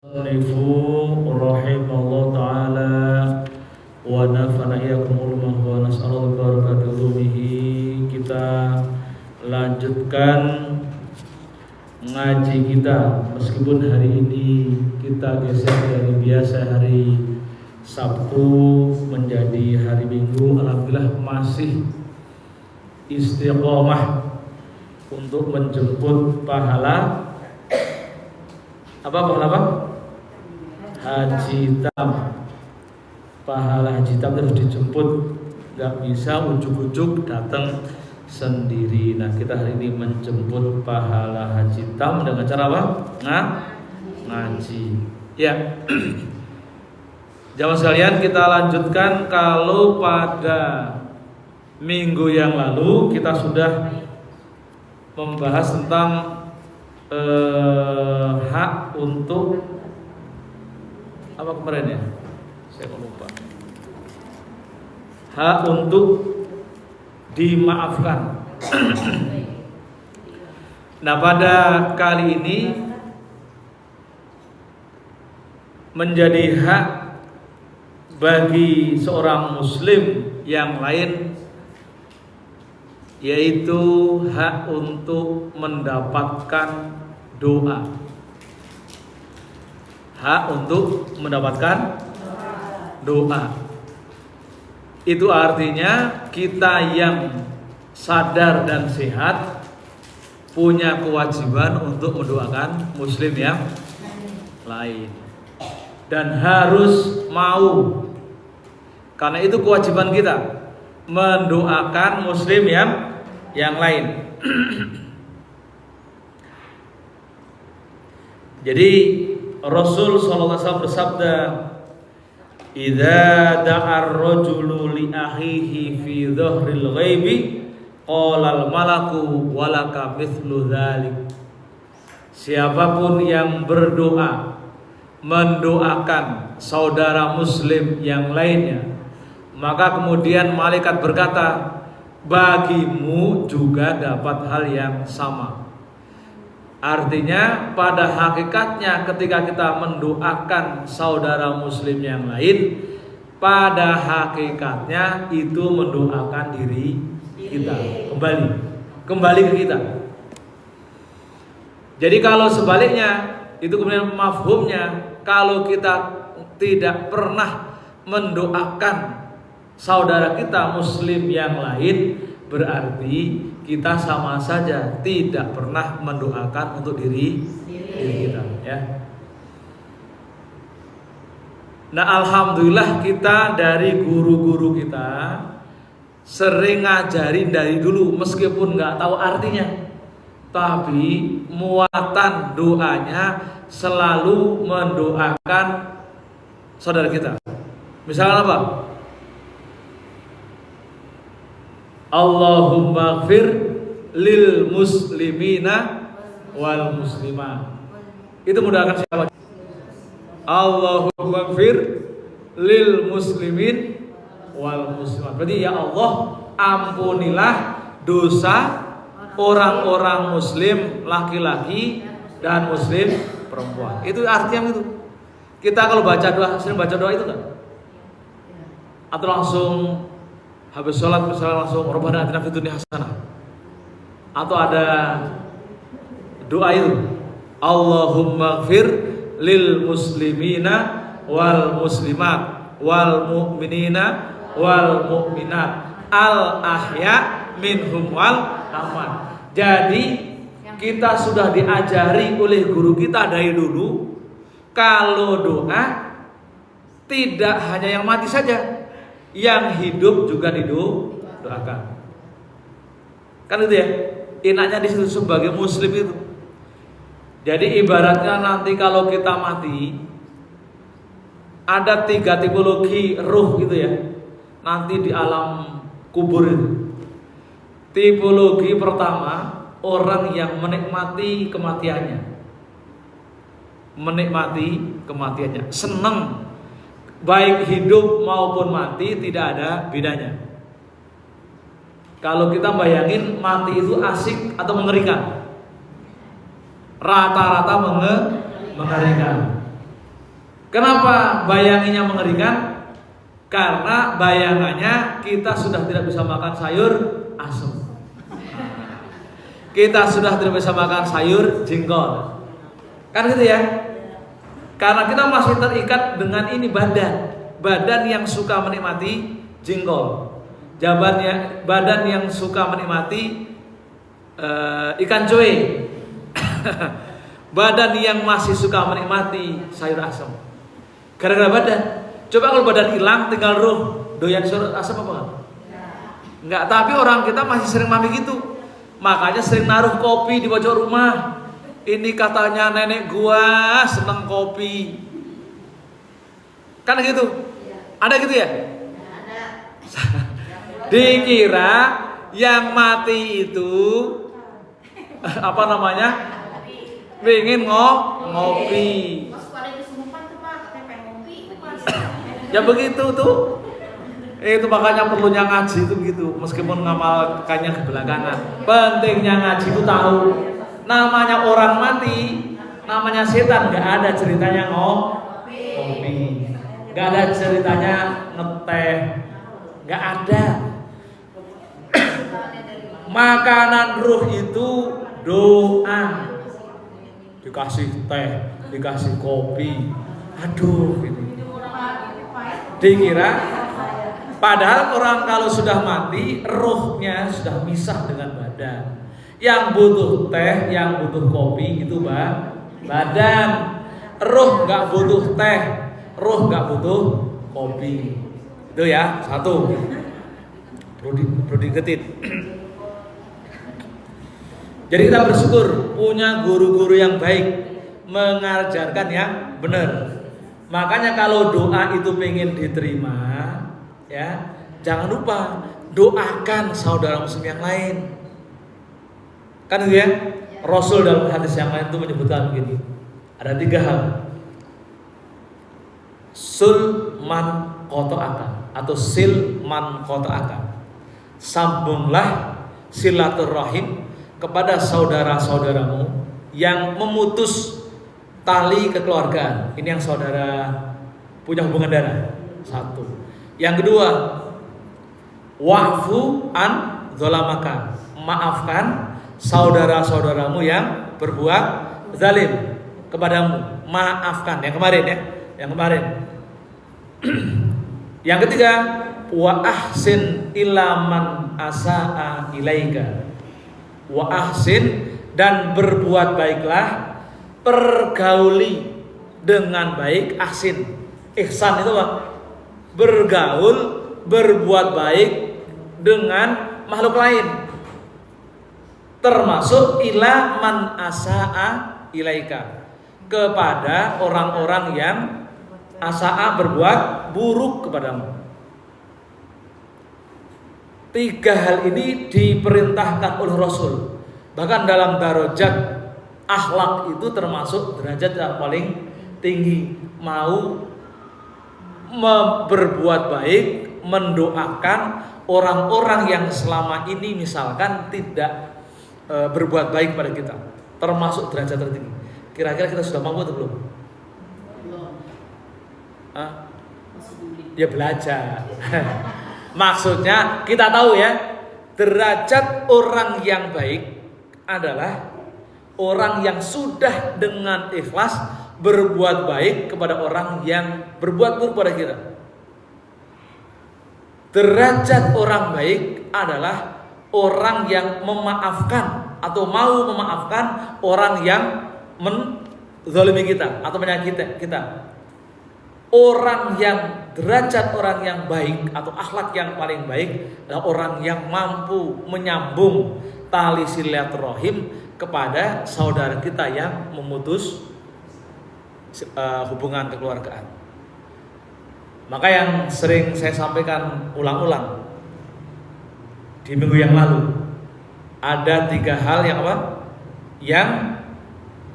Nifu rahimallahu ta'ala wa nafa'ana iyyakum wa nas'alullah barakatuh. Kita lanjutkan ngaji kita, meskipun hari ini kita geser dari biasa hari Sabtu menjadi hari Minggu. Alhamdulillah masih istiqomah untuk menjemput pahala apa? Haji tam. Pahala haji tam harus dijemput, nggak bisa ujuk-ujuk datang sendiri. Nah, kita hari ini menjemput pahala haji tam dengan cara apa? Ngaji. Ya. Jamaah sekalian, kita lanjutkan. Kalau pada minggu yang lalu kita sudah membahas tentang hak untuk apa kemarin ya? Saya lupa. Hak untuk dimaafkan. Nah, pada kali ini menjadi hak bagi seorang muslim yang lain, yaitu hak untuk mendapatkan doa. Hak untuk mendapatkan doa. Itu artinya kita yang sadar dan sehat punya kewajiban untuk mendoakan muslim yang lain, dan harus mau, karena itu kewajiban kita mendoakan muslim yang lain. Jadi Rasul sallallahu alaihi wasallam bersabda, "Idza da'a ar-rajulu li akhihi fi dhahril ghaibi qala al-malaku walaka mithlu dzalik." Siapapun yang berdoa mendoakan saudara muslim yang lainnya, maka kemudian malaikat berkata, bagimu juga dapat hal yang sama. Artinya pada hakikatnya ketika kita mendoakan saudara muslim yang lain, pada hakikatnya itu mendoakan diri kita, kembali ke kita. Jadi kalau sebaliknya, itu kemudian mafhumnya, kalau kita tidak pernah mendoakan saudara kita muslim yang lain, berarti kita sama saja tidak pernah mendoakan untuk diri kita, ya. Nah, alhamdulillah kita dari guru-guru kita sering ngajarin dari dulu, meskipun nggak tahu artinya, tapi muatan doanya selalu mendoakan saudara kita. Misalnya apa? Allahumma gfir lil muslimina wal muslimah. Itu mendoakan siapa? Allahumma gfir lil muslimin wal muslimat. Berarti ya Allah, ampunilah dosa orang-orang muslim laki-laki dan muslim perempuan. Itu artinya itu. Kita kalau baca doa, sering baca doa itu kan? Atau langsung habis sholat misalnya langsung Rabbana atina fid dunya hasanah. Atau ada doa itu, Allahumma gfir lil muslimina wal muslimat wal mu'minina wal mu'minat al ahya minhum wal amwat. Jadi kita sudah diajari oleh guru kita dari dulu, kalau doa tidak hanya yang mati saja, yang hidup juga didoakan. Kan itu ya, enaknya di situ sebagai muslim itu. Jadi ibaratnya nanti kalau kita mati, ada 3 tipologi ruh gitu ya, nanti di alam kubur itu. Tipologi pertama, orang yang menikmati kematiannya. Senang, baik hidup maupun mati tidak ada bedanya. Kalau kita bayangin mati itu asik atau mengerikan? Rata-rata mengerikan. Kenapa bayanginnya mengerikan? Karena bayangannya kita sudah tidak bisa makan sayur asem. Kita sudah tidak bisa makan sayur jengkol. Kan gitu ya? Karena kita masih terikat dengan ini badan yang suka menikmati jengkol. Badan yang suka menikmati ikan cuy. Badan yang masih suka menikmati sayur asem. Gara-gara badan. Coba kalau badan hilang tinggal ruh, doyan sayur asem apa enggak? Enggak, tapi orang kita masih sering mami gitu. Makanya sering naruh kopi di pojok rumah. Ini katanya nenek gua seneng kopi. Kan gitu? Ada gitu ya? Ada. Dikira yang mati itu apa namanya? Pengen ngopi. Ya begitu tuh. Itu makanya perlunya ngaji itu gitu. Meskipun ngamalkannya kebelakangan. Pentingnya ngaji itu tahu. Namanya orang mati, namanya setan, nggak ada ceritanya ngopi, nggak ada ceritanya ngeteh, nggak ada. Makanan ruh itu doa. Dikasih teh, dikasih kopi, aduh gitu. Dikira, padahal orang kalau sudah mati, ruhnya sudah misah dengan badan. Yang butuh teh, yang butuh kopi itu badan. Ruh nggak butuh teh, ruh nggak butuh kopi. Itu ya, satu. Perlu diingetin. Jadi kita bersyukur punya guru-guru yang baik, mengajarkan yang benar. Makanya kalau doa itu pengen diterima, ya jangan lupa doakan saudara muslim yang lain. Kan gitu ya? Rasul dalam hadis yang lain itu menyebutkan begini. Ada 3 hal. Sulman qata'aka atau silman qata'aka. Sambunglah silaturahim kepada saudara-saudaramu yang memutus tali kekeluargaan. Ini yang saudara punya hubungan darah. 1. Yang kedua, wa'fu an dzalamaka. Maafkan saudara-saudaramu yang berbuat zalim kepadamu. Maafkan. Yang kemarin ya. Yang kemarin. Yang ketiga, wa ahsin ila man asaa ilaika. Wa ahsin, dan berbuat baiklah, pergauli dengan baik. Ahsin, ihsan itu apa? Bergaul, berbuat baik dengan makhluk lain, termasuk ila man asaa ilaika, kepada orang-orang yang asaa berbuat buruk kepadamu. 3 hal ini diperintahkan oleh Rasul. Bahkan dalam darajat akhlak itu termasuk derajat yang paling tinggi. Mau berbuat baik, mendoakan orang-orang yang selama ini misalkan tidak berbuat baik pada kita, termasuk derajat tertinggi. Kira-kira kita sudah mampu atau belum? Ya belajar. Maksudnya kita tahu ya, derajat orang yang baik adalah orang yang sudah dengan ikhlas berbuat baik kepada orang yang berbuat buruk pada kita. Derajat orang baik adalah orang yang memaafkan atau mau memaafkan orang yang menzalimi kita atau menyakiti kita. Orang yang derajat orang yang baik atau akhlak yang paling baik adalah orang yang mampu menyambung tali silaturahim kepada saudara kita yang memutus hubungan kekeluargaan. Maka yang sering saya sampaikan ulang-ulang di minggu yang lalu, ada 3 hal yang apa? Yang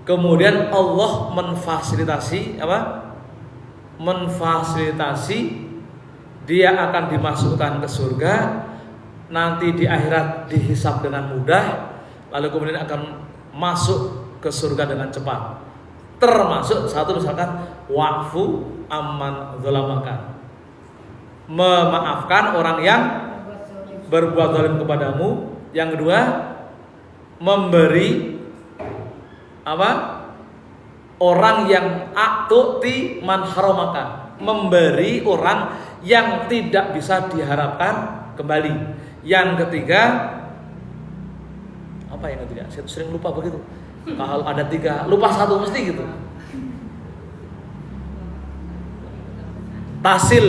kemudian Allah memfasilitasi apa? Memfasilitasi dia akan dimasukkan ke surga, nanti di akhirat dihisab dengan mudah, lalu kemudian akan masuk ke surga dengan cepat. Termasuk satu misalkan wa'fu amman dzalamaka, memaafkan orang yang berbuat zalim kepadamu. Yang kedua, memberi apa? Orang yang atuti man haramaka, memberi orang yang tidak bisa diharapkan kembali. Yang ketiga, apa yang ketiga? Saya sering lupa begitu. Kalau ada 3, lupa 1 mesti gitu. Tasil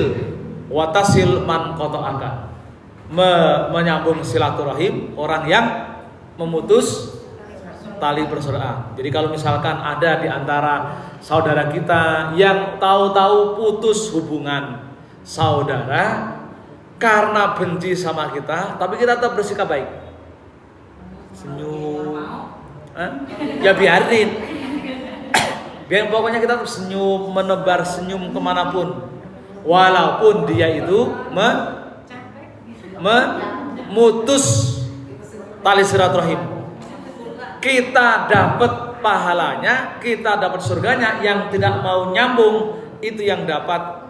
watasil man qata'aka, menyambung silaturahim orang yang memutus tali persaudaraan. Jadi kalau misalkan ada di antara saudara kita yang tahu-tahu putus hubungan saudara karena benci sama kita, tapi kita tetap bersikap baik, senyum, ya biarin, biar pokoknya kita tetap senyum, menebar senyum kemanapun, walaupun dia itu memutus tali silaturahim. Kita dapat pahalanya, kita dapat surganya. Yang tidak mau nyambung itu yang dapat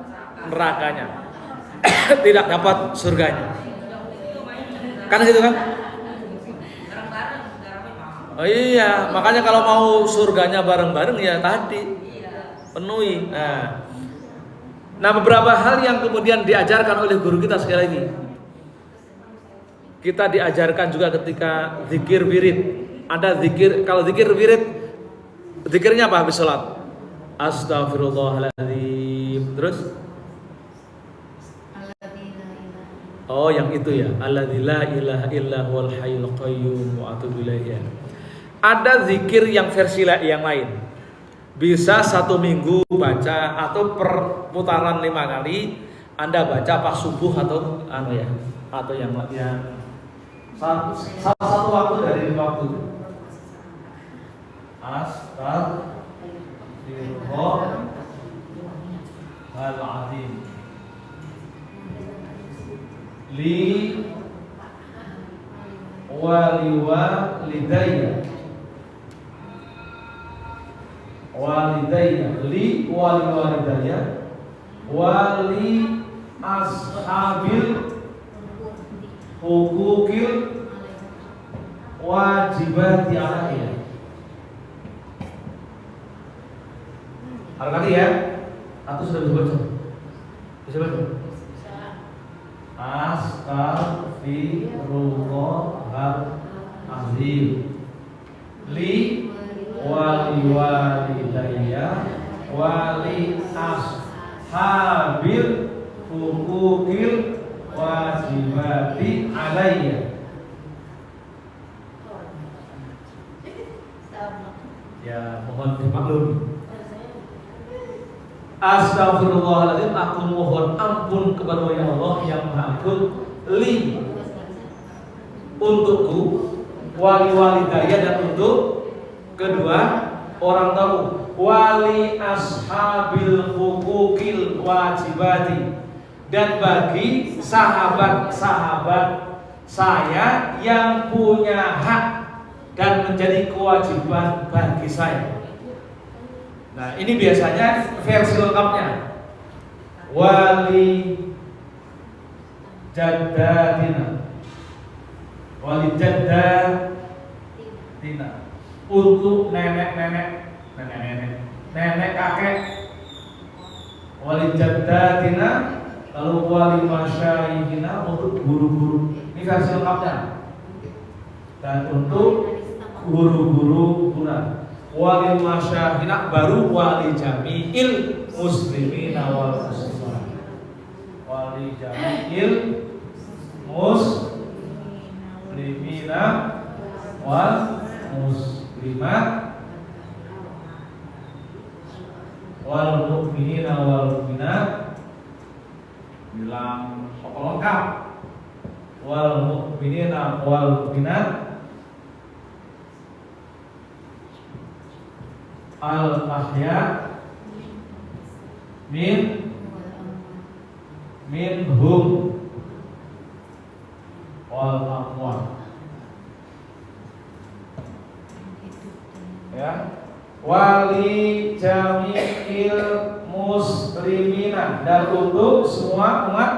nerakanya, tidak dapat surganya. Kan gitu kan? Oh iya, makanya kalau mau surganya bareng-bareng ya tadi penuhi. Nah, beberapa hal yang kemudian diajarkan oleh guru kita, sekali lagi kita diajarkan juga ketika zikir wirid. Ada zikir, kalau zikir wirid, zikirnya apa habis sholat? Astagfirullahaladzim. Terus? Oh, yang itu ya. Alladzi la ilaha illa huwal hayyul qayyum wa atubu ilaihi. Ada zikir yang versi yang lain. Bisa 1 minggu baca atau perputaran 5 kali. Anda baca pas subuh atau atau yang salah satu waktu dari waktu. Astaghfirullahaladzim li walidayya li walidayya wali ashabil hukukil wajibati alaiya. Hal kali ya, atau sudah bisa baca? Bisa baca? Astaghfirullahaladzim li walidayya wali ashabil hukukil wajibati alaiya. Ya, mohon dimaklumi. Astagfirullahaladzim, aku mohon ampun kepada ya Allah yang Maha Agung, li untukku, walidayya dan untuk kedua orang tahu, wali ashabil hukukil wajibati, dan bagi sahabat-sahabat saya yang punya hak dan menjadi kewajiban bagi saya. Nah, ini biasanya versi lengkapnya. Wali jaddatina, untuk nenek kakek. Wali jaddatina, lalu wali masyayikhina, untuk guru-guru. Ini versi lengkapnya. Dan untuk guru-guru Quran. Wali masyayikhina, baru wali jami'il muslimina wal muslimat. Wali jami'il muslimina wal muslimat wal mu'minina wal mu'minat. Bilang lengkap. Wal mu'minina wal mu'minat al ahya minhum wal amwat. Ya, wali jami'il muslimina, dan untuk semua umat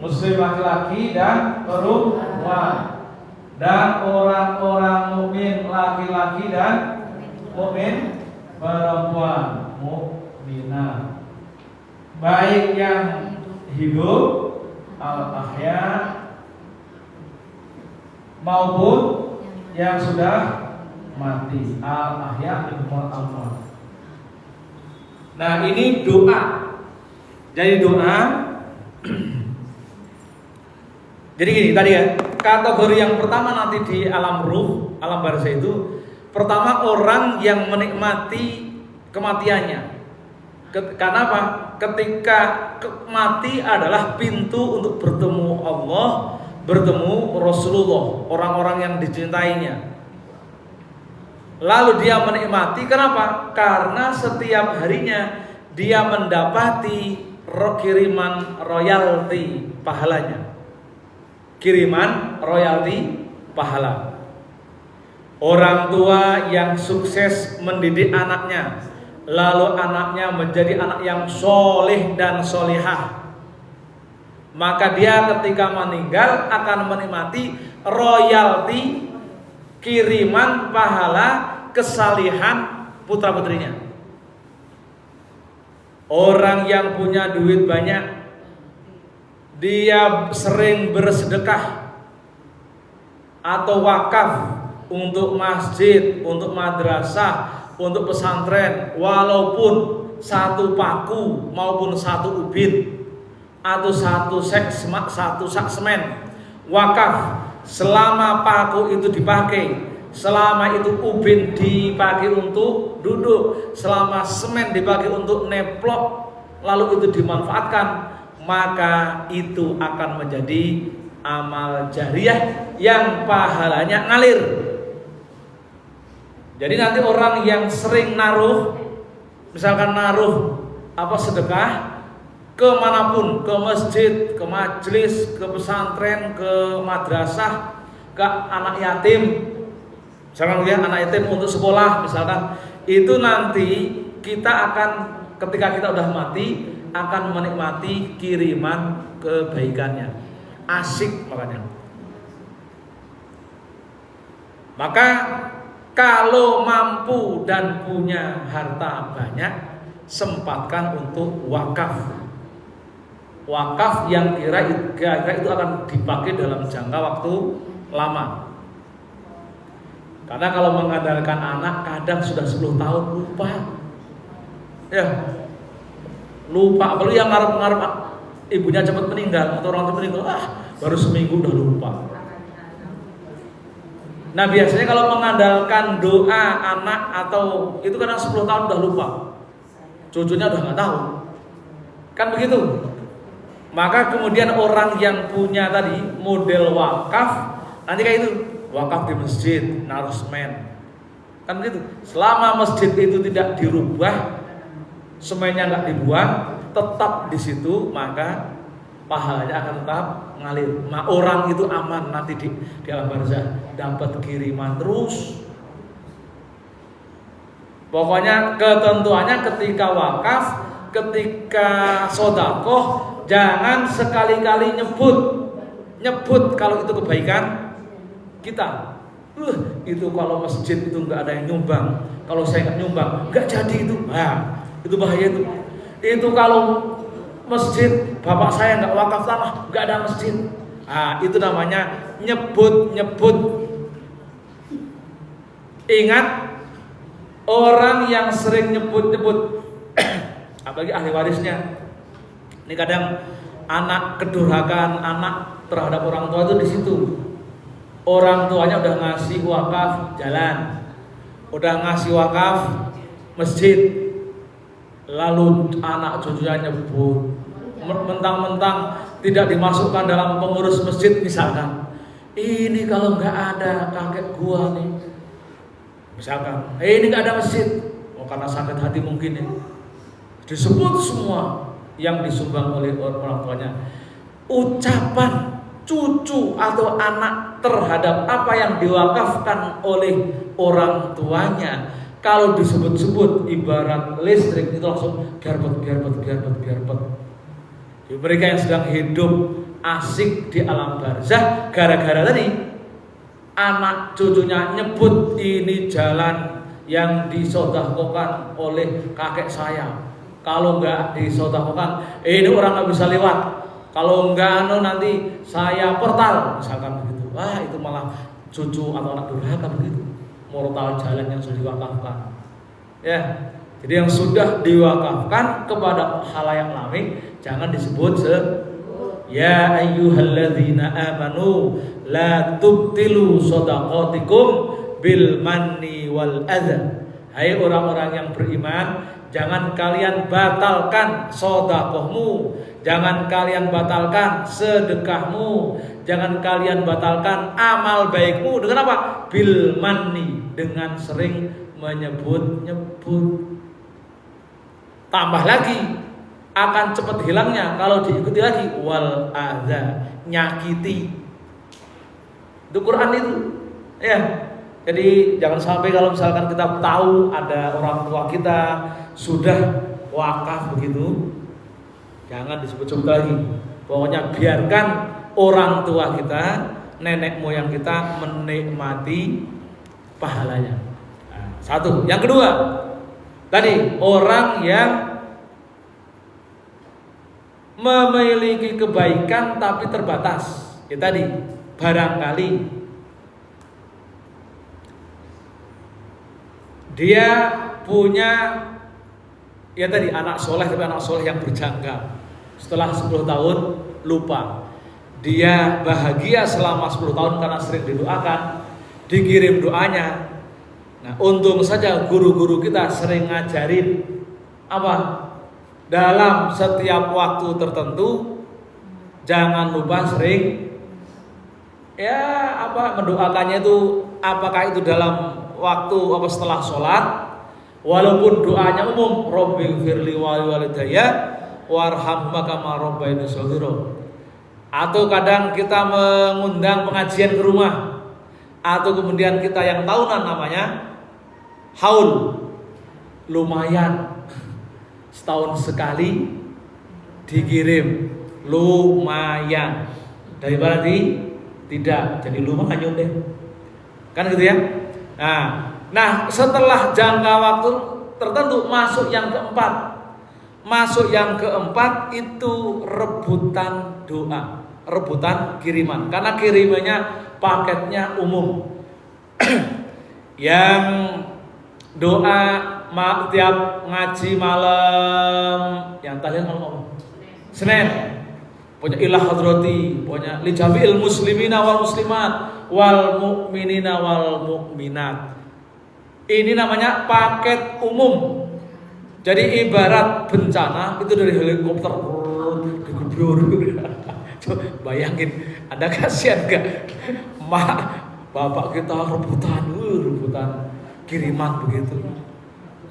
muslim laki-laki dan perempuan, dan orang-orang mukmin laki-laki dan mukmin perempuan, mukminah, baik yang hidup al-ahya maupun yang sudah mati, al-ahya minal amwat. Nah, ini doa. Jadi doa. Jadi gini tadi ya, kategori yang pertama nanti di alam ruh, alam barzah itu, pertama orang yang menikmati kematiannya. Karena apa? Ketika mati adalah pintu untuk bertemu Allah, bertemu Rasulullah, orang-orang yang dicintainya. Lalu dia menikmati, kenapa? Karena setiap harinya dia mendapati kiriman royalti pahalanya. Kiriman royalti pahala. Orang tua yang sukses mendidik anaknya, lalu anaknya menjadi anak yang soleh dan solihah, maka dia ketika meninggal akan menikmati royalti kiriman pahala kesalihan putra putrinya. Orang yang punya duit banyak, dia sering bersedekah atau wakaf untuk masjid, untuk madrasah, untuk pesantren, walaupun satu paku maupun satu ubin atau satu sak semen, wakaf. Selama paku itu dipakai, selama itu ubin dipakai untuk duduk, selama semen dipakai untuk neplok, lalu itu dimanfaatkan, maka itu akan menjadi amal jariah yang pahalanya ngalir. Jadi nanti orang yang sering naruh, misalkan naruh sedekah kemanapun, ke masjid, ke majelis, ke pesantren, ke madrasah, ke anak yatim, misalkan ya, anak yatim untuk sekolah misalkan, itu nanti kita akan, ketika kita udah mati, akan menikmati kiriman kebaikannya. Asik makanya. Maka kalau mampu dan punya harta banyak, sempatkan untuk wakaf. Wakaf yang kira-kira itu akan dipakai dalam jangka waktu lama. Karena kalau mengandalkan anak, kadang sudah 10 tahun lupa. Ya, lupa. Kalau yang ngarep-ngarep ibunya cepat meninggal atau orang tua meninggal, baru seminggu udah lupa. Nah, biasanya kalau mengandalkan doa anak atau itu kadang 10 tahun udah lupa, cucunya udah nggak tahu, kan begitu. Maka kemudian orang yang punya tadi model wakaf, nanti kayak itu, wakaf di masjid, naruh semen, kan begitu. Selama masjid itu tidak dirubah, semennya nggak dibuang, tetap di situ, maka pahalanya akan tetap ngalir. Nah, orang itu aman nanti di alam barzah, dapat kiriman terus. Pokoknya ketentuannya ketika wakaf, ketika sodakoh, jangan sekali-kali nyebut kalau itu kebaikan kita. Itu kalau masjid itu nggak ada yang nyumbang, kalau saya nggak nyumbang nggak jadi itu. Itu bahaya itu. Itu kalau masjid bapak saya nggak wakaf tanah, nggak ada masjid. Itu namanya nyebut. Ingat, orang yang sering nyebut apalagi ahli warisnya. Ini kadang anak kedurhakan anak terhadap orang tua itu di situ. Orang tuanya udah ngasih wakaf jalan, udah ngasih wakaf masjid, lalu anak cucunya nyebut, mentang-mentang tidak dimasukkan dalam pengurus masjid misalkan. Ini kalau nggak ada kakek gua nih, misalkan, ini nggak ada masjid, karena sakit hati mungkin ya, disebut semua yang disumbang oleh orang tuanya. Ucapan cucu atau anak terhadap apa yang diwakafkan oleh orang tuanya Kalau disebut-sebut ibarat listrik itu langsung gerbet. Mereka yang sedang hidup asik di alam barzah gara-gara tadi anak cucunya nyebut ini jalan yang disedekahkan oleh kakek saya. Kalau enggak disedekahkan, ini orang nggak bisa lewat. Kalau enggak nanti saya portal, misalkan begitu. Wah, itu malah cucu atau anak durhaka begitu. Mortal jalan yang sudah diwakafkan. Ya. Jadi yang sudah diwakafkan kepada khalayak ramai jangan disebut ya ayyuhalladzina amanu la tubtilu shadaqatikum bil manni wal adza. Hai orang-orang yang beriman, jangan kalian batalkan sedekahmu, jangan kalian batalkan sedekahmu, jangan kalian batalkan amal baikmu dengan apa? Bil manni, dengan sering menyebut-nyebut. Tambah lagi akan cepat hilangnya kalau diikuti lagi wal adza, nyakiti. Itu Quran itu. Ya. Jadi jangan sampai kalau misalkan kita tahu ada orang tua kita sudah wakaf begitu, jangan disebut-sebut lagi. Pokoknya biarkan orang tua kita, nenek moyang kita menikmati pahalanya. Nah, satu. Yang kedua, tadi orang yang memiliki kebaikan tapi terbatas. Ya tadi, barangkali dia punya ya tadi anak soleh tapi anak soleh yang berjanggal. Setelah 10 tahun lupa. Dia bahagia selama 10 tahun karena sering didoakan, dikirim doanya. Nah, untung saja guru-guru kita sering ngajarin apa? Dalam setiap waktu tertentu jangan lupa sering mendoakannya itu, apakah itu dalam waktu apa setelah sholat, walaupun doanya umum, Rabbighfirli wa liwalidayya warhamhuma kama rabbayani shaghira. Atau kadang kita mengundang pengajian ke rumah, atau kemudian kita yang tahunan namanya haul, lumayan setahun sekali dikirim, lumayan daripada tidak jadi lumayan deh, kan gitu ya. Nah, setelah jangka waktu tertentu masuk yang keempat. Masuk yang keempat itu rebutan doa, rebutan kiriman. Karena kirimannya paketnya umum. Yang doa tiap ngaji malam, yang talian malam Senin, punya ilah hadrati, punya li jami'il muslimina wal muslimat wal mu'minina wal mu'minat. Ini namanya paket umum. Jadi ibarat bencana itu dari helikopter digubur. Coba bayangin, Anda kasihan gak? Bapak kita rebutan kiriman begitu.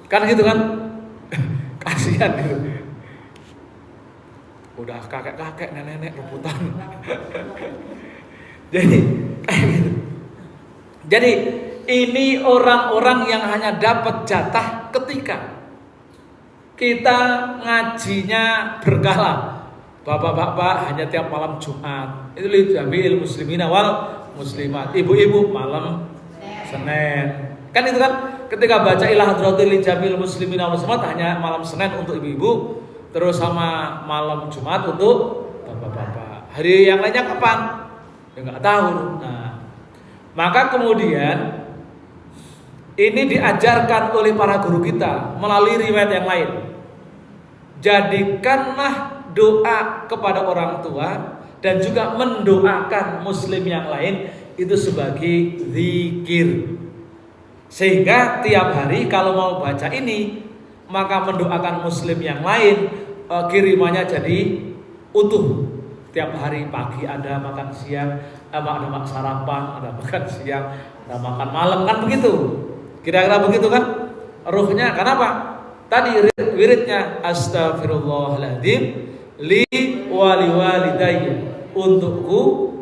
Kan gitu kan? Kasihan gitu. Udah kakek-kakek, nenek-nenek rebutan. Jadi ini orang-orang yang hanya dapat jatah ketika kita ngajinya berkala. Bapak-bapak hanya tiap malam Jumat. Itu li jami'il muslimina wal muslimat. Ibu-ibu malam Senin. Kan itu kan ketika baca ilah hadratil li jami'il muslimina wal muslimat hanya malam Senin untuk ibu-ibu, terus sama malam Jumat untuk bapak-bapak. Hari yang lainnya kapan? Ya nggak tahu. Nah, maka kemudian ini diajarkan oleh para guru kita melalui riwayat yang lain. Jadikanlah doa kepada orang tua dan juga mendoakan muslim yang lain itu sebagai zikir. Sehingga tiap hari kalau mau baca ini, maka mendoakan muslim yang lain, kirimannya jadi utuh. Tiap hari pagi ada makan siang, ada makan sarapan, ada makan siang, ada makan malam, kan begitu. Kira-kira begitu kan? Ruhnya kenapa? Tadi wiridnya astaghfirullahaladzim li wali walidayya, untukku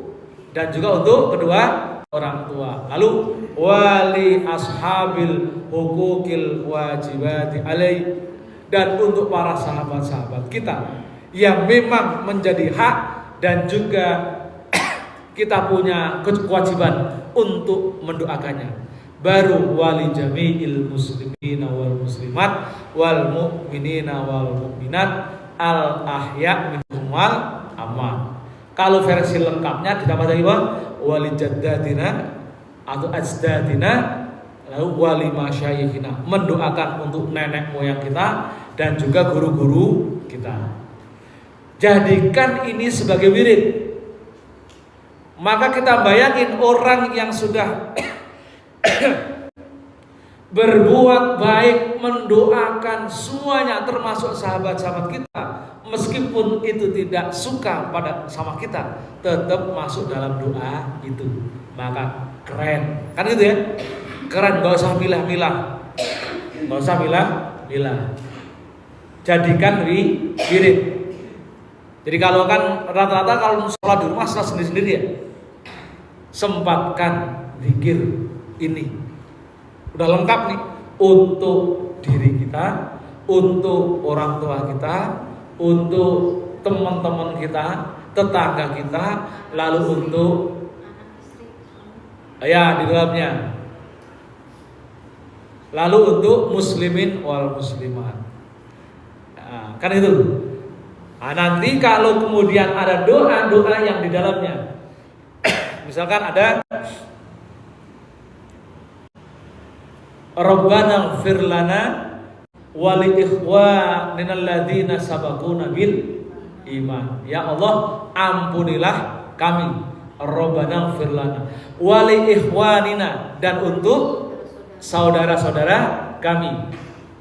dan juga untuk kedua orang tua. Lalu wali ashabil hukukil wajibati alaih, dan untuk para sahabat-sahabat kita yang memang menjadi hak dan juga kita punya kewajiban untuk mendoakannya. Baru wali jami'il muslimina wal muslimat wal mu'minina wal mu'minat al ahya minhum wal amwat. Kalau versi lengkapnya ditambah lagi wali jaddatina atau ajdadina, lalu wali masyayikhina, mendoakan untuk nenek moyang kita dan juga guru-guru kita. Jadikan ini sebagai wirid. Maka kita bayangin orang yang sudah berbuat baik, mendoakan semuanya termasuk sahabat-sahabat kita, meskipun itu tidak suka pada sama kita, tetap masuk dalam doa itu. Maka keren, kan gitu ya? Keren, gak usah milah-milah, gak usah milah-milah. Jadikan wirid. Jadi kalau kan rata-rata kalau sholat di rumah sholat sendiri-sendiri ya, sempatkan zikir ini. Udah lengkap nih untuk diri kita, untuk orang tua kita, untuk teman-teman kita, tetangga kita, lalu untuk ya di dalamnya, lalu untuk muslimin wal muslimat. Nah, kan itu. Nah, nanti kalau kemudian ada doa-doa yang di dalamnya, misalkan ada Rabbana ighfir lana wa li ikhwanina alladzina sabaquna bil iman. Ya Allah, ampunilah kami. Rabbana ighfir lana wa li ikhwanina, dan untuk saudara-saudara kami.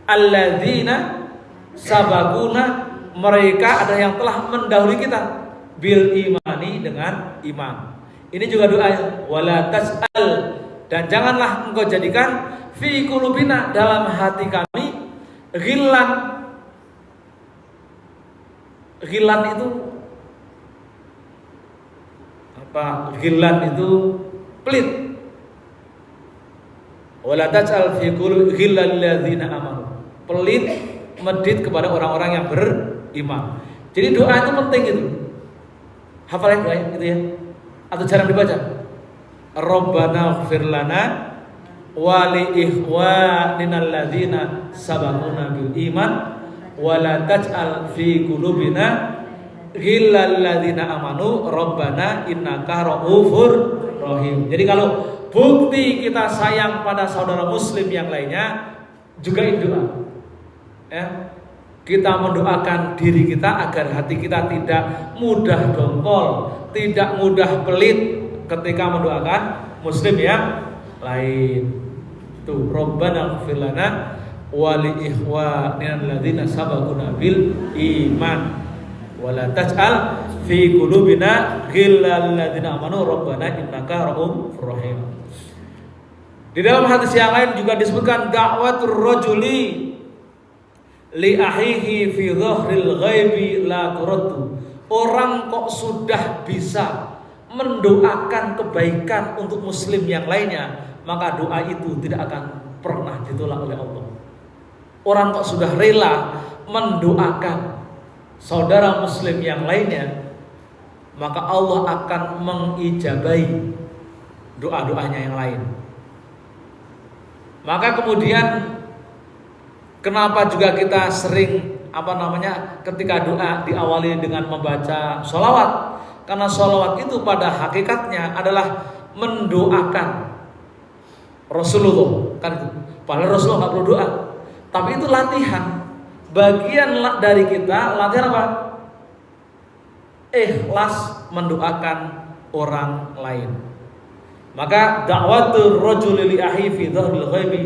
Alladzina sabaquna, mereka ada yang telah mendahului kita, bil imani, dengan iman. Ini juga doa, wala tas'al, dan janganlah engkau jadikan fi qulubina, dalam hati kami, ghillan. Ghillan itu apa? Ghillan itu pelit. Wala tas'al fi qulubi ghillal ladzina amanu, pelit, medit kepada orang-orang yang beriman. Jadi doa itu penting itu. Hafalin doa gitu ya. Atau jarang dibaca. Rabbana ighfir lana wa li ikhwanina alladzina sabaquna bil iman wa la taj'al fi qulubina ghillal ladzina amanu rabbana innaka ra'ufur rahim. Jadi kalau bukti kita sayang pada saudara muslim yang lainnya, juga doa. Ya. Kita mendoakan diri kita agar hati kita tidak mudah dongkol, tidak mudah pelit ketika mendoakan muslim yang lain. Tuh, Rabbana ighfir lana wa li ikhwanina alladzina sabaquna bil iman wa la taj'al fi qulubina ghillal ladzina amanu rabbana innaka ra'ufur rahim. Di dalam hadis yang lain juga disebutkan da'watur rajuli li ahihi fi dhahril ghaibi la turaddu. Orang kok sudah bisa mendoakan kebaikan untuk muslim yang lainnya, maka doa itu tidak akan pernah ditolak oleh Allah. Orang kok sudah rela mendoakan saudara muslim yang lainnya, maka Allah akan mengijabahi doa-doanya yang lain. Maka kemudian kenapa juga kita sering ketika doa diawali dengan membaca sholawat? Karena sholawat itu pada hakikatnya adalah mendoakan Rasulullah, kan? Padahal Rasulullah nggak perlu doa, tapi itu latihan. Bagian dari kita latihan apa? Ikhlas mendoakan orang lain. Maka da'watul rajuli li akhihi fi dhahril ghaibi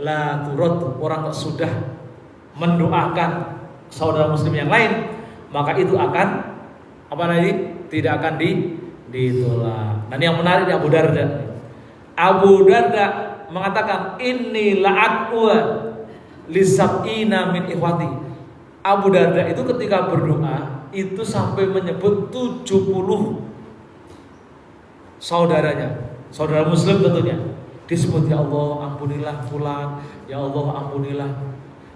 la turaddu. Orang sudah mendoakan saudara muslim yang lain, maka itu akan tidak akan ditolak. Dan yang menarik Abu Darda. Abu Darda mengatakan inni la'aqwa li sab'ina min ikhwati. Abu Darda itu ketika berdoa itu sampai menyebut 70 saudaranya. saudara muslim tentunya disebut ya Allah ampunilah fulan, ya Allah ampunilah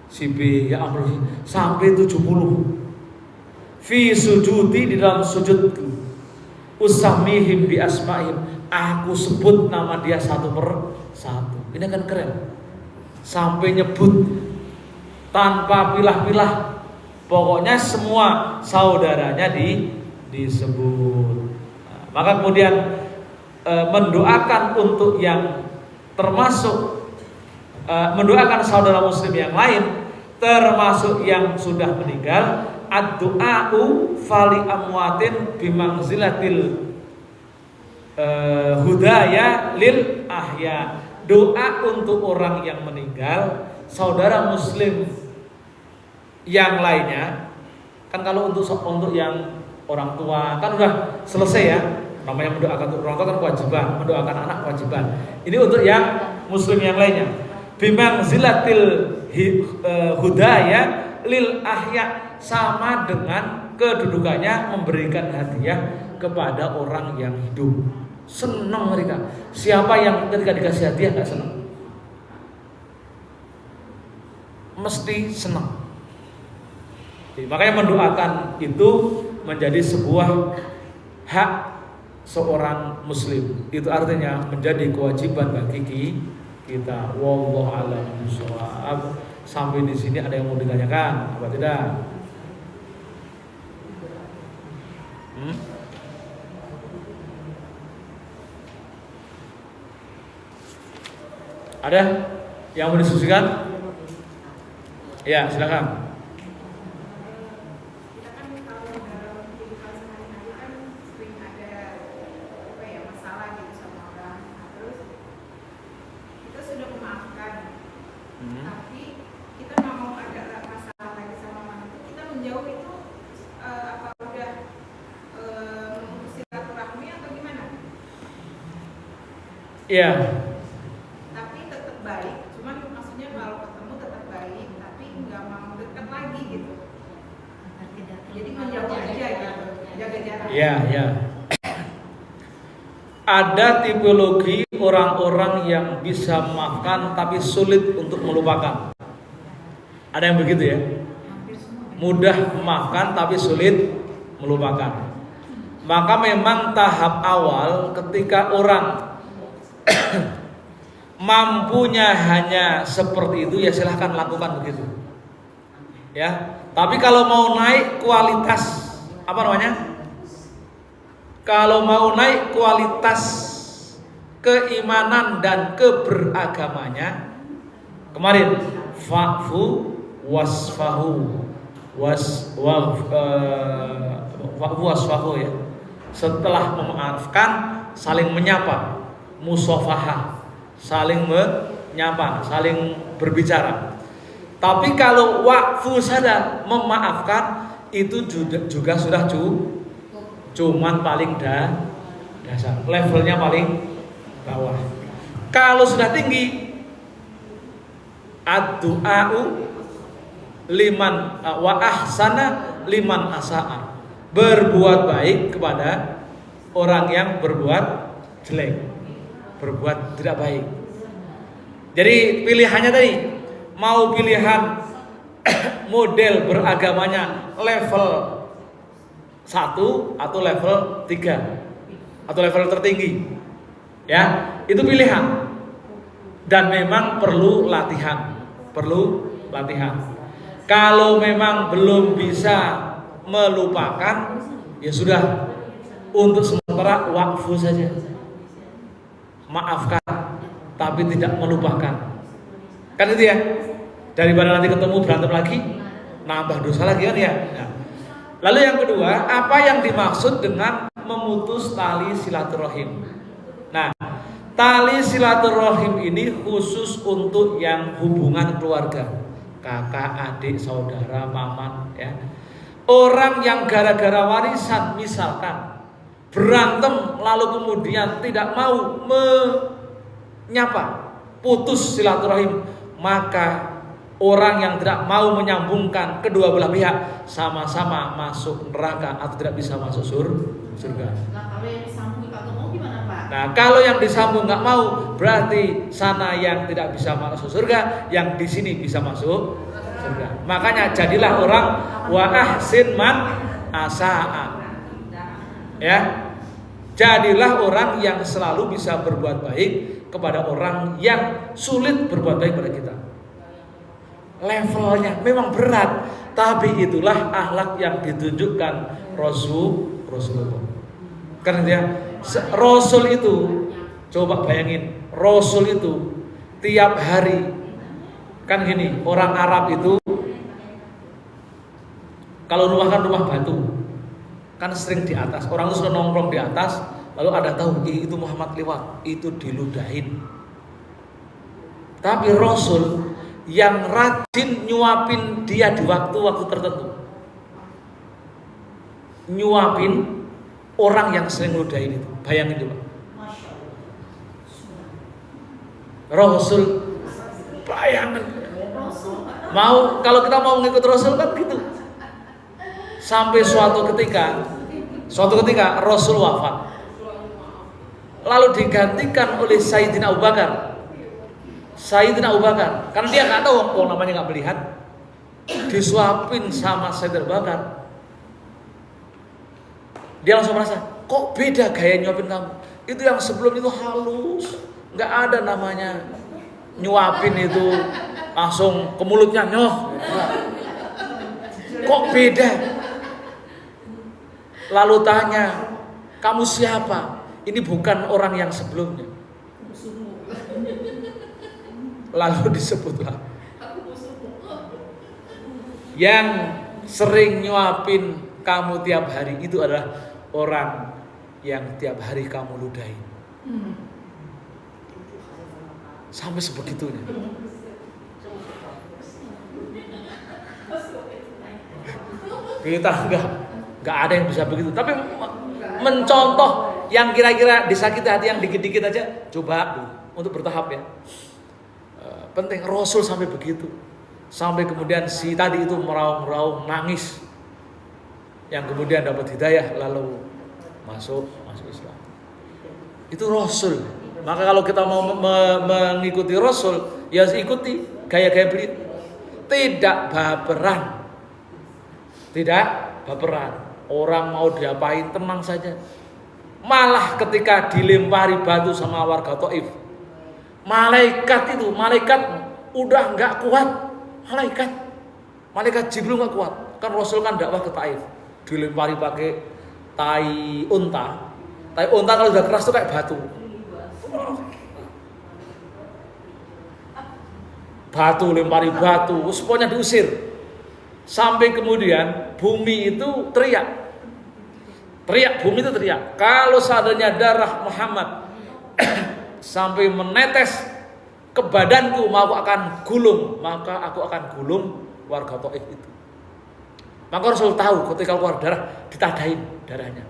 si B, ya ampunilah sampai 70. Fi sujudi, di dalam sujudku, usamihim bi asma'ihim, aku sebut nama dia satu per satu. Ini kan keren, sampai nyebut tanpa pilah-pilah, pokoknya semua saudaranya disebut. Nah, maka kemudian mendoakan untuk yang termasuk mendoakan saudara muslim yang lain, termasuk yang sudah meninggal. Ad-du'a'u fali amwatin bimangzilatil hudaya lil ahya. Doa untuk orang yang meninggal, saudara muslim yang lainnya. Kan kalau untuk yang orang tua kan udah selesai ya. Namanya mendoakan untuk orang tua kan kewajiban, mendoakan anak kewajiban. Ini untuk yang muslim yang lainnya. Bimangzilatil hudaya lil ahya, sama dengan kedudukannya memberikan hadiah kepada orang yang hidup. Senang mereka. Siapa yang ketika dikasih hadiah gak senang? Mesti senang. Jadi, makanya mendoakan itu menjadi sebuah hak seorang muslim. Itu artinya menjadi kewajiban bagi kita. Wallahu a'lam bishawab. Sampai di sini ada yang mau ditanyakan apa tidak? Ada yang mau diskusikan? Ya, silakan. Kita kan kalau dalam kehidupan sehari-hari kan sering ada masalah gitu sama orang. Terus kita sudah memaafkan, tapi kita nggak mau ada masalah lagi sama orang itu. Kita menjauh itu apa udah memutus silaturahmi atau gimana? Iya. Tapi tetap baik. Cuman maksudnya kalau ketemu tetap baik, tapi nggak mau dekat lagi gitu. Jadi menjauh aja gitu, jaga jarak. Iya, iya. Ada tipologi orang-orang yang bisa memaafkan tapi sulit untuk melupakan. Ada yang begitu ya? Mudah memaafkan tapi sulit melupakan. Maka memang tahap awal ketika orang mampunya hanya seperti itu, ya silahkan lakukan begitu. Ya, tapi kalau mau naik kualitas, apa namanya? Kalau mau naik kualitas keimanan dan keberagamanya, kemarin fa'fu wasfahu wasfahu ya. Setelah memaafkan, saling menyapa, musafahah, saling menyapa, saling berbicara. Tapi kalau waqfu saja, memaafkan, itu juga sudah cuman paling dasar, levelnya paling bawah. Kalau sudah tinggi, ad-du'a'u liman wa ahsana liman asa'a, berbuat baik kepada orang yang berbuat jelek, berbuat tidak baik. Jadi pilihannya tadi, mau pilihan model beragamanya level 1 atau level 3 atau level tertinggi, ya itu pilihan, dan memang perlu latihan. Kalau memang belum bisa melupakan, ya sudah, untuk sementara waqfu saja, maafkan tapi tidak melupakan. Kan itu ya, daripada nanti ketemu berantem lagi, nambah dosa lagi kan ya. Nah, lalu yang kedua, apa yang dimaksud dengan memutus tali silaturahim? Nah, tali silaturahim ini khusus untuk yang hubungan keluarga, kakak, adik, saudara, paman, ya. Orang yang gara-gara warisan misalkan berantem lalu kemudian tidak mau menyapa, putus silaturahim, maka orang yang tidak mau menyambungkan kedua belah pihak sama-sama masuk neraka atau tidak bisa masuk surga. Nah kalau yang disambung kagak mau gimana Pak? Nah kalau yang disambung nggak mau, berarti sana yang tidak bisa masuk surga, yang di sini bisa masuk surga. Makanya jadilah orang wa ahsin man asaa. Ya, jadilah orang yang selalu bisa berbuat baik kepada orang yang sulit berbuat baik pada kita. Levelnya memang berat, tapi itulah akhlak yang ditunjukkan Rasulullah. Karena dia Rasul itu, coba bayangin, Rasul itu tiap hari kan gini, orang Arab itu kalau rumah kan rumah batu, kan sering di atas, orang itu sudah nongkrong di atas, lalu ada tahu itu Muhammad lewat, itu diludahin. Tapi Rasul yang rajin nyuapin dia di waktu-waktu tertentu, nyuapin orang yang sering ludahin itu, bayangin coba. Rasul, bayangin. Mau kalau kita mau ngikut Rasul kan gitu. Sampai suatu ketika Rasul wafat, lalu digantikan oleh Sayyidina Abu Bakar. Karena dia nggak tahu, namanya nggak melihat, disuapin sama Sayyidina Abu Bakar. Dia langsung merasa, kok beda gaya nyuapin kamu? Itu yang sebelum itu halus, nggak ada namanya nyuapin itu langsung ke mulutnya nyoh. Kok beda? Lalu tanya, kamu siapa? Ini bukan orang yang sebelumnya. Lalu disebutlah yang sering nyuapin kamu tiap hari itu adalah orang yang tiap hari kamu ludahin. Sampai sebegitunya. Kita nggak ada yang bisa begitu. Tapi mencontoh yang kira-kira disakiti hati yang dikit-dikit aja, coba dulu untuk bertahap ya. Penting Rasul sampai begitu, sampai kemudian si tadi itu meraung-raung nangis, yang kemudian dapat hidayah lalu masuk Islam. Itu Rasul. Maka kalau kita mau mengikuti Rasul, ya ikuti gaya-gaya beliau. Tidak baperan. Orang mau diapain tenang saja. Malah ketika dilempari batu sama warga Taif, malaikat udah nggak kuat. Malaikat Jibril nggak kuat. Kan Rasul kan dakwah ke Taif, dilempari pakai tai unta. Tai unta kalau udah keras tuh kayak batu. Lempari batu, pokoknya diusir. Sampai kemudian bumi itu teriak. Bumi itu teriak. Kalau seandainya darah Muhammad sampai menetes ke badanku, maka aku akan gulung warga Taif itu. Maka Rasul tahu ketika keluar darah, ditadain darahnya.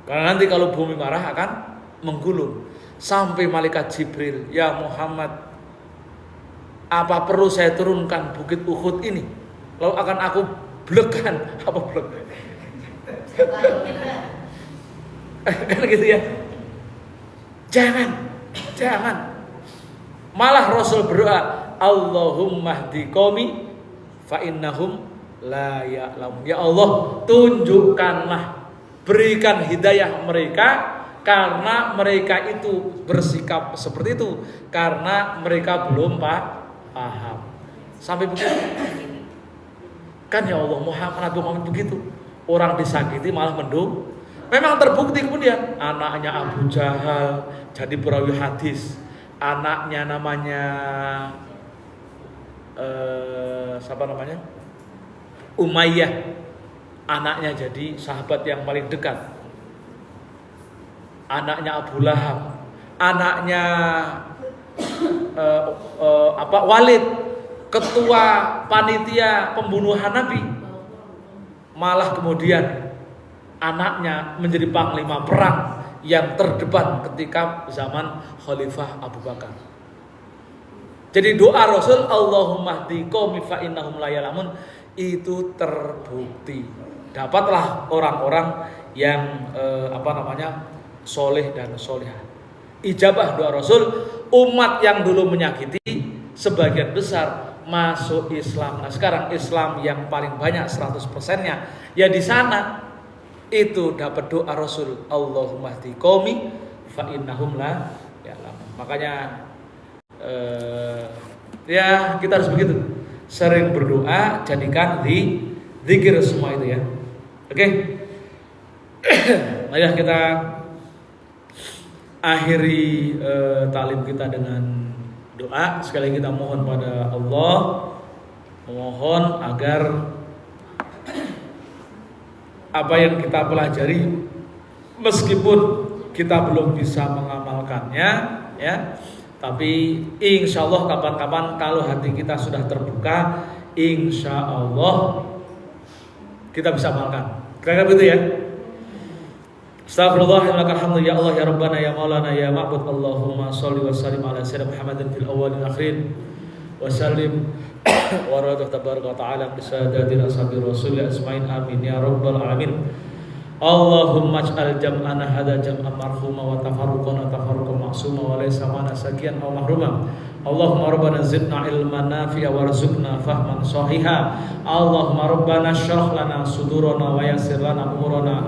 Karena nanti kalau bumi marah akan menggulung. Sampai malaikat Jibril, ya Muhammad, apa perlu saya turunkan bukit Uhud ini? Lalu akan aku blekan, apa blek? Kan gitu ya. Jangan. Malah Rasul berdoa, Allahumma hdi qaumi fa innahum la ya'lamun. Ya Allah, tunjukkanlah, berikan hidayah mereka karena mereka itu bersikap seperti itu, karena mereka belum paham. Sampai begitu. Kan ya Allah, Nabi Muhammad begitu. Orang disakiti malah mendung. Memang terbukti kemudian anaknya Abu Jahal jadi perawi hadis. Anaknya namanya siapa namanya? Umayyah. Anaknya jadi sahabat yang paling dekat. Anaknya Abu Lahab. Anaknya Walid, ketua panitia pembunuhan Nabi. Malah kemudian anaknya menjadi panglima perang yang terdepan ketika zaman Khalifah Abu Bakar. Jadi doa Rasul Allahumma hdi qaumi fa innahum la ya'lamun itu terbukti. Dapatlah orang-orang yang soleh dan solehah. Ijabah doa Rasul. Umat yang dulu menyakiti sebagian besar masuk Islam. Nah sekarang Islam yang paling banyak 100%-nya ya di sana itu dapat doa Rasul Allahumma hdi qaumi fa innahum la ya'lamun. Makanya ya kita harus begitu. Sering berdoa, jadikan zikir semua itu ya. Oke. Mari kita akhiri taklim kita dengan doa. Sekali lagi kita mohon pada Allah, memohon agar apa yang kita pelajari meskipun kita belum bisa mengamalkannya ya, tapi insya Allah kapan-kapan kalau hati kita sudah terbuka, insya Allah kita bisa amalkan. Kira-kira begitu ya. Astagfirullahaladzim, alhamdulillah ya Allah ya Rabbana ya Maulana ya Ma'bud. Allahumma sholli wa sallim ala sayyidina Muhammadin fil awwalin akhirin wa sallim wa radha tabaraka wa ta'ala bi sadati ashabi rasul asma'in amin ya rabbal alamin. Allahumma ij'al jam'ana hadza jam'an marhuma wa tafarruqana tafarruqan ma'suma wa laysa ma'ana sakiyan aw mahruma. Allahumma rabbana zidna ilman nafi'a warzuqna fahman sahiha. Allahumma rabbana shrah lana sudurana wa yassir lana umurana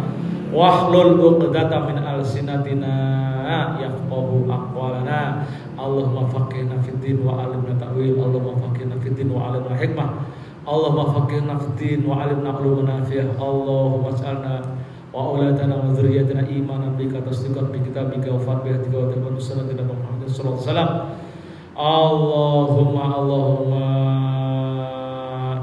wahlul 'uqdatam min alsinatina yafqahu aqwalana. Allahumma faqihna fid din wa 'allimna ta'wil. Allahumma faqihna fid din wa 'allimna hikmah. Allahumma faqihna fid din wa 'allimna uluma nafi'ah. Allahumma ij'alna wa auladana wa dzurriyyatina imanan bika tasdiqan bi kitabika wa fatihatika wa tabarrukan sunnatina Muhammadin sallallahu alaihi wasallam. Allahumma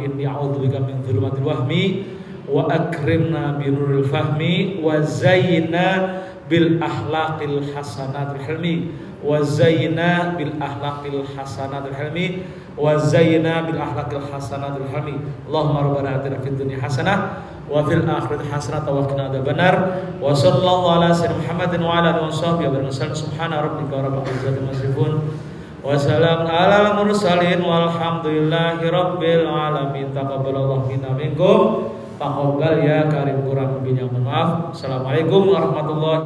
inni a'udzubika min dzulumatil wahmi wa akrimna bi nuril fahmi wa zayyina bil akhlaqil hasanatil hilmi wa zayyina bil akhlaqil hasanatil hilmi wa zayyina bil akhlaqil hasanatil hilmi. Allahumma rabbana atina fid dunya hasanah wa fil akhirati hasanah wa qina adzabannar. Wa sallallahu ala sayyidina Muhammadin wa ala alihi washabbihi wa sallam. Subhana rabbika rabbil izzati amma yasifun wa salamun alal mursalin walhamdulillahi rabbil alamin. Taqabbalallahu minna minkum. Taqabbal ya karim, kurang lebihnya mohon maaf. Assalamualaikum warahmatullahi